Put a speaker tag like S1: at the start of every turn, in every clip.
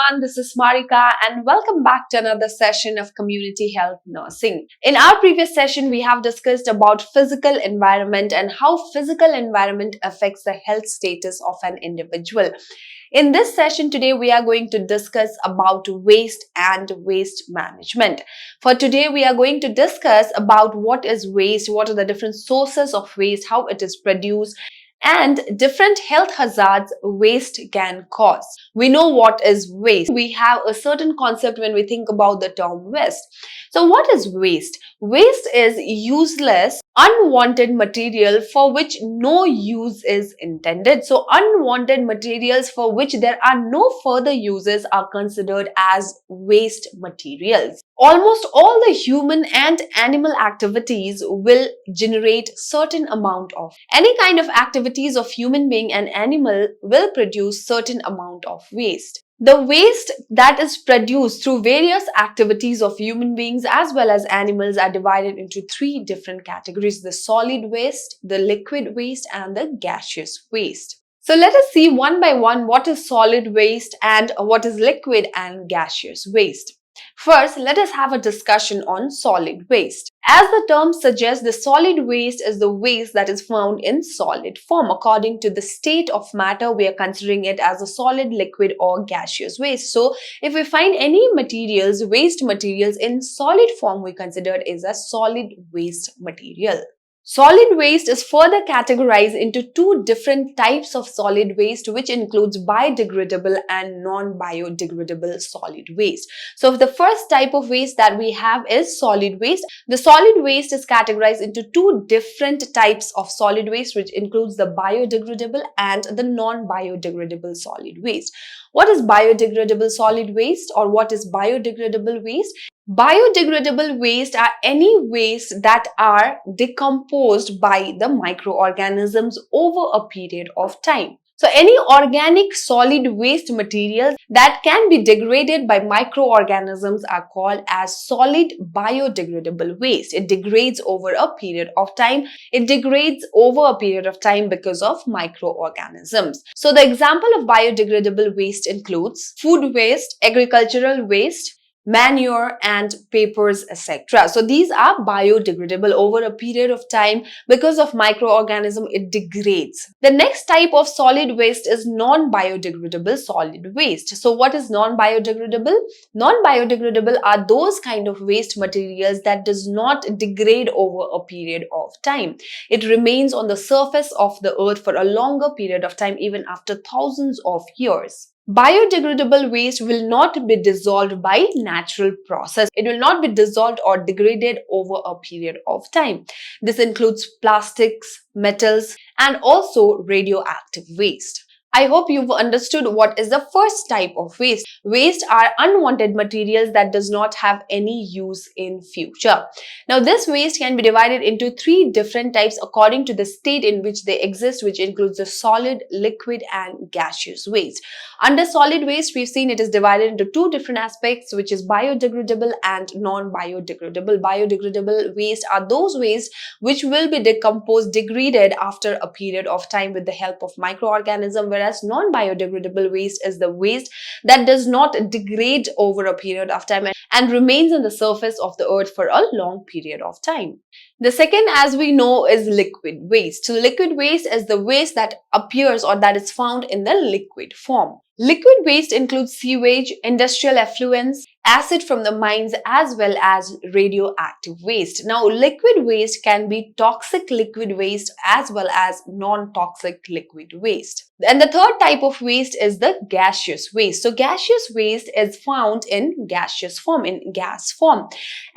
S1: everyone, this is Marika and welcome back to another session of Community Health Nursing. In our previous session, we have discussed about physical environment and how physical environment affects the health status of an individual. In this session today, we are going to discuss about waste and waste management. For today, we are going to discuss about what is waste, what are the different sources of waste, how it is produced, and different health hazards waste can cause. We know what is waste. We have a certain concept when we think about the term waste. So what is waste? Waste is useless, unwanted material for which no use is intended. So unwanted materials for which there are no further uses are considered as waste materials. Almost all the human and animal activities will generate certain amount of. Any kind of activities of human being and animal will produce certain amount of waste. The waste that is produced through various activities of human beings as well as animals are divided into three different categories: the solid waste, the liquid waste, and the gaseous waste. So let us see one by one what is solid waste and what is liquid and gaseous waste. First, let us have a discussion on solid waste. As the term suggests, the solid waste is the waste that is found in solid form. According to the state of matter, we are considering it as a solid, liquid, or gaseous waste. So, if we find any materials, waste materials in solid form, we consider it as a solid waste material. Solid waste is further categorized into two different types of solid waste, which includes biodegradable and non-biodegradable solid waste. So the first type of waste that we have is solid waste. The solid waste is categorized into two different types of solid waste, which includes the biodegradable and the non-biodegradable solid waste. What is biodegradable solid waste, or what is biodegradable waste? Biodegradable waste are any waste that are decomposed by the microorganisms over a period of time. So any organic solid waste materials that can be degraded by microorganisms are called as solid biodegradable waste. It degrades over a period of time. It degrades over a period of time because of microorganisms. So the example of biodegradable waste includes food waste, agricultural waste, manure, and papers, etc. So these are biodegradable. Over a period of time, because of microorganism, it degrades. The next type of solid waste is non-biodegradable solid waste. So what is non-biodegradable? Non-biodegradable are those kind of waste materials that does not degrade over a period of time. It remains on the surface of the earth for a longer period of time, even after thousands of years. Biodegradable waste will not be dissolved by natural process. It will not be dissolved or degraded over a period of time. This includes plastics, metals, and also radioactive waste. I hope you've understood what is the first type of waste. Waste are unwanted materials that does not have any use in future. Now this waste can be divided into three different types according to the state in which they exist, which includes the solid, liquid, and gaseous waste. Under solid waste, we've seen it is divided into two different aspects, which is biodegradable and non-biodegradable. Biodegradable waste are those waste which will be decomposed, degraded after a period of time with the help of microorganisms, whereas non-biodegradable waste is the waste that does not degrade over a period of time and remains on the surface of the earth for a long period of time. The second, as we know, is liquid waste. So liquid waste is the waste that appears or that is found in the liquid form. Liquid waste includes sewage, industrial effluents, acid from the mines, as well as radioactive waste. Now, liquid waste can be toxic liquid waste as well as non-toxic liquid waste. And the third type of waste is the gaseous waste. So gaseous waste is found in gaseous form, in gas form.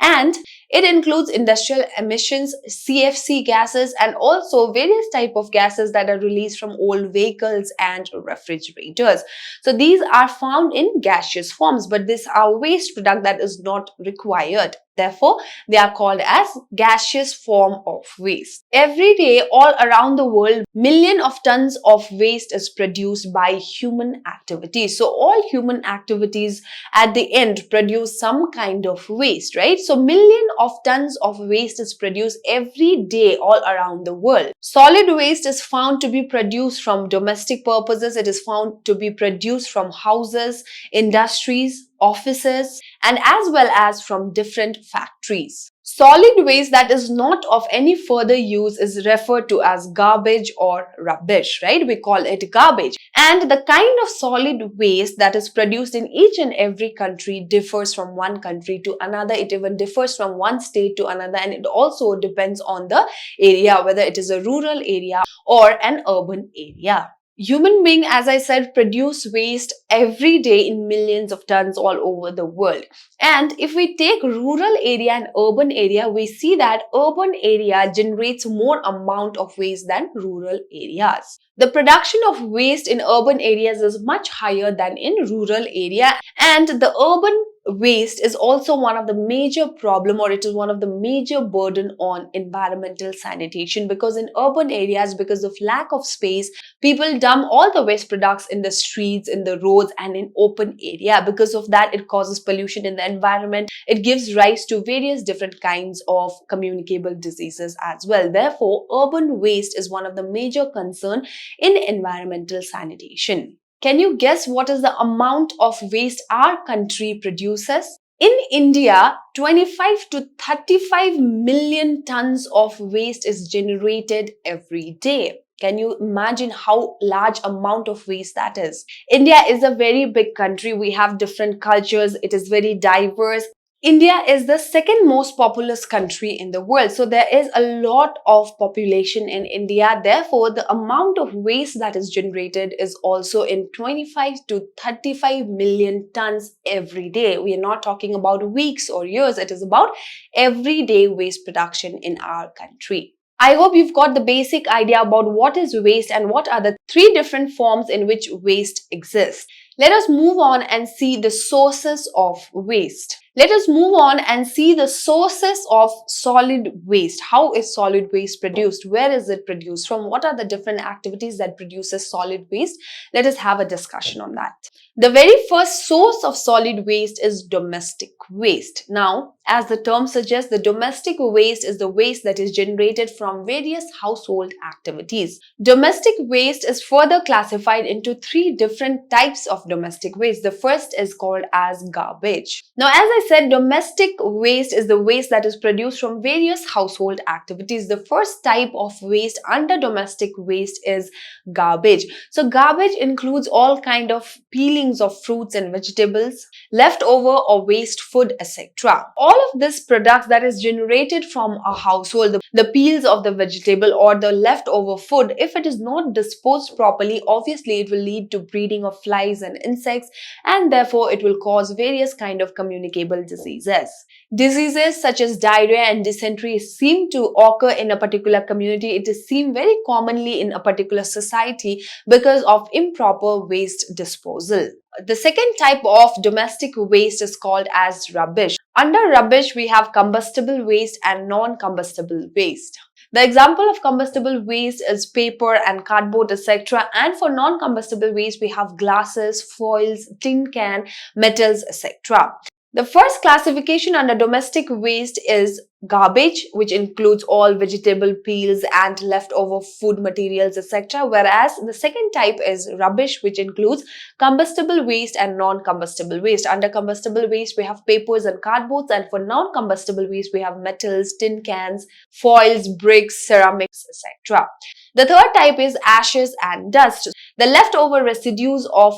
S1: And it includes industrial emissions, CFC gases, and also various type of gases that are released from old vehicles and refrigerators. So these are found in gaseous forms, but these are waste product that is not required. Therefore, they are called as gaseous form of waste. Every day, all around the world, millions of tons of waste is produced by human activities. So, all human activities at the end produce some kind of waste, right? So, millions of tons of waste is produced every day all around the world. Solid waste is found to be produced from domestic purposes. It is found to be produced from houses, industries, offices, and as well as from different factories. Solid waste that is not of any further use is referred to as garbage or rubbish, right? We call it garbage. And the kind of solid waste that is produced in each and every country differs from one country to another. It even differs from one state to another, and it also depends on the area, whether it is a rural area or an urban area. Human beings, as I said, produce waste every day in millions of tons all over the world. And if we take rural area and urban area, we see that urban area generates more amount of waste than rural areas. The production of waste in urban areas is much higher than in rural area, and the urban waste is also one of the major problem, or it is one of the major burden on environmental sanitation, because in urban areas, because of lack of space, people dump all the waste products in the streets, in the roads, and in open area. Because of that, it causes pollution in the environment. It gives rise to various different kinds of communicable diseases as well. Therefore, urban waste is one of the major concern in environmental sanitation. Can you guess what is the amount of waste our country produces? In India, 25 to 35 million tons of waste is generated every day. Can you imagine how large amount of waste that is? India is a very big country. We have different cultures. It is very diverse. India is the second most populous country in the world. So there is a lot of population in India. Therefore, the amount of waste that is generated is also in 25 to 35 million tons every day. We are not talking about weeks or years. It is about everyday waste production in our country. I hope you've got the basic idea about what is waste and what are the three different forms in which waste exists. Let us move on and see the sources of waste. Let us move on and see the sources of solid waste. How is solid waste produced? Where is it produced from? What are the different activities that produces solid waste? Let us have a discussion on that. The very first source of solid waste is domestic waste. Now, as the term suggests, the domestic waste is the waste that is generated from various household activities. Domestic waste is further classified into three different types of domestic waste. The first is called as garbage. Now, as I said, domestic waste is the waste that is produced from various household activities. The first type of waste under domestic waste is garbage. So, garbage includes all kind of peelings of fruits and vegetables, leftover or waste food, etc. All of this products that is generated from a household, the peels of the vegetable or the leftover food, if it is not disposed properly, obviously it will lead to breeding of flies and insects, and therefore it will cause various kind of communicable diseases. Diseases such as diarrhea and dysentery seem to occur in a particular community. It is seen very commonly in a particular society because of improper waste disposal. The second type of domestic waste is called as rubbish. Under rubbish, we have combustible waste and non-combustible waste. The example of combustible waste is paper and cardboard, etc. And for non-combustible waste, we have glasses, foils, tin can, metals, etc. The first classification under domestic waste is garbage, which includes all vegetable peels and leftover food materials, etc. Whereas the second type is rubbish, which includes combustible waste and non-combustible waste. Under combustible waste, we have papers and cardboards, and for non-combustible waste, we have metals, tin cans, foils, bricks, ceramics, etc. The third type is ashes and dust. The leftover residues of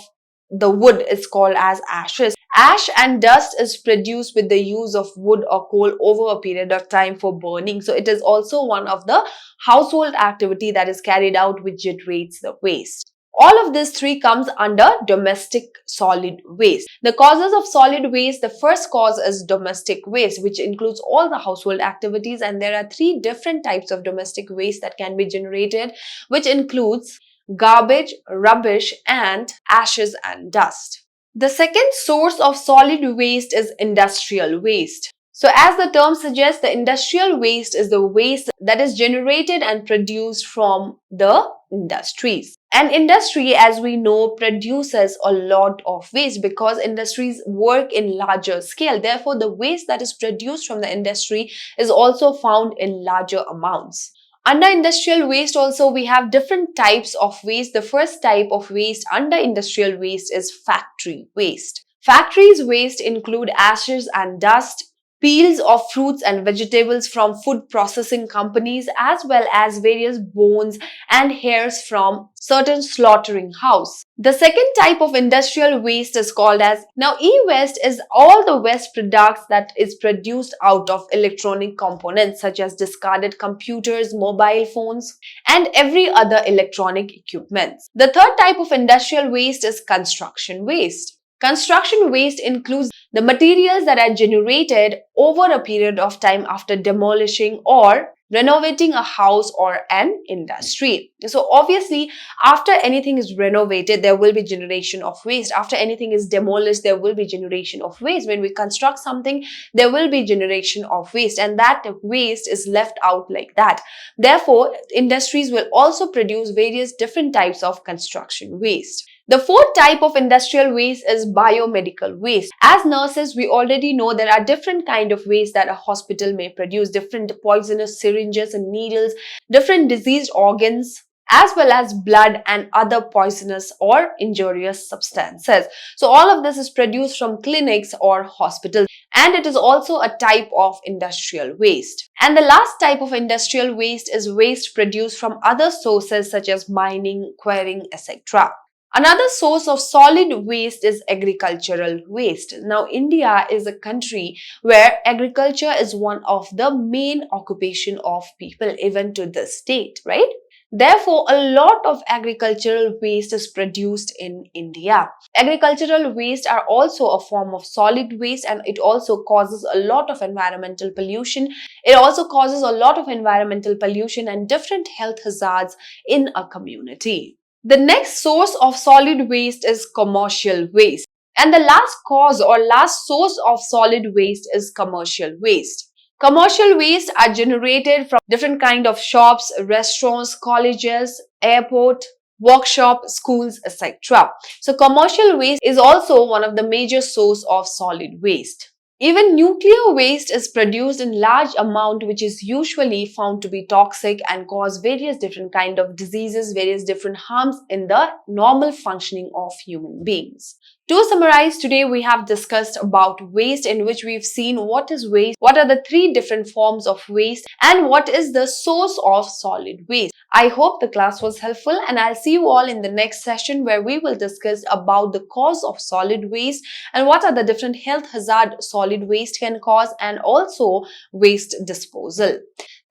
S1: the wood is called as ashes. Ash and dust is produced with the use of wood or coal over a period of time for burning. So it is also one of the household activity that is carried out which generates the waste. All of these three comes under domestic solid waste. The causes of solid waste, the first cause is domestic waste, which includes all the household activities, and there are three different types of domestic waste that can be generated, which includes garbage, rubbish, and ashes and dust. The second source of solid waste is industrial waste. So as the term suggests, the industrial waste is the waste that is generated and produced from the industries. And industry, as we know, produces a lot of waste because industries work in larger scale. Therefore, the waste that is produced from the industry is also found in larger amounts. Under industrial waste also we have different types of waste. The first type of waste under industrial waste is factory waste. Factories waste include ashes and dust, peels of fruits and vegetables from food processing companies, as well as various bones and hairs from certain slaughtering house. The second type of industrial waste is called as, now e-waste is all the waste products that is produced out of electronic components such as discarded computers, mobile phones, and every other electronic equipment. The third type of industrial waste is construction waste. Construction waste includes the materials that are generated over a period of time after demolishing or renovating a house or an industry. So obviously, after anything is renovated, there will be generation of waste. After anything is demolished, there will be generation of waste. When we construct something, there will be generation of waste, and that waste is left out like that. Therefore, industries will also produce various different types of construction waste. The fourth type of industrial waste is biomedical waste. As nurses, we already know there are different kind of waste that a hospital may produce, different poisonous syringes and needles, different diseased organs, as well as blood and other poisonous or injurious substances. So all of this is produced from clinics or hospitals, and it is also a type of industrial waste. And the last type of industrial waste is waste produced from other sources such as mining, quarrying, etc. Another source of solid waste is agricultural waste. Now, India is a country where agriculture is one of the main occupation of people even to this date, right? Therefore, a lot of agricultural waste is produced in India. Agricultural waste are also a form of solid waste, and it also causes a lot of environmental pollution. It also causes a lot of environmental pollution and different health hazards in a community. The next source of solid waste is commercial waste. And the last cause or last source of solid waste is commercial waste. Commercial waste are generated from different kind of shops, restaurants, colleges, airport, workshop, schools, etc. So commercial waste is also one of the major source of solid waste. Even nuclear waste is produced in large amount, which is usually found to be toxic and cause various different kind of diseases, various different harms in the normal functioning of human beings. To summarize, today we have discussed about waste, in which we've seen what is waste, what are the three different forms of waste, and what is the source of solid waste. I hope the class was helpful, and I'll see you all in the next session where we will discuss about the cause of solid waste and what are the different health hazard solid waste can cause, and also waste disposal.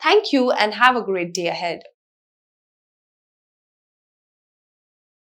S1: Thank you and have a great day ahead.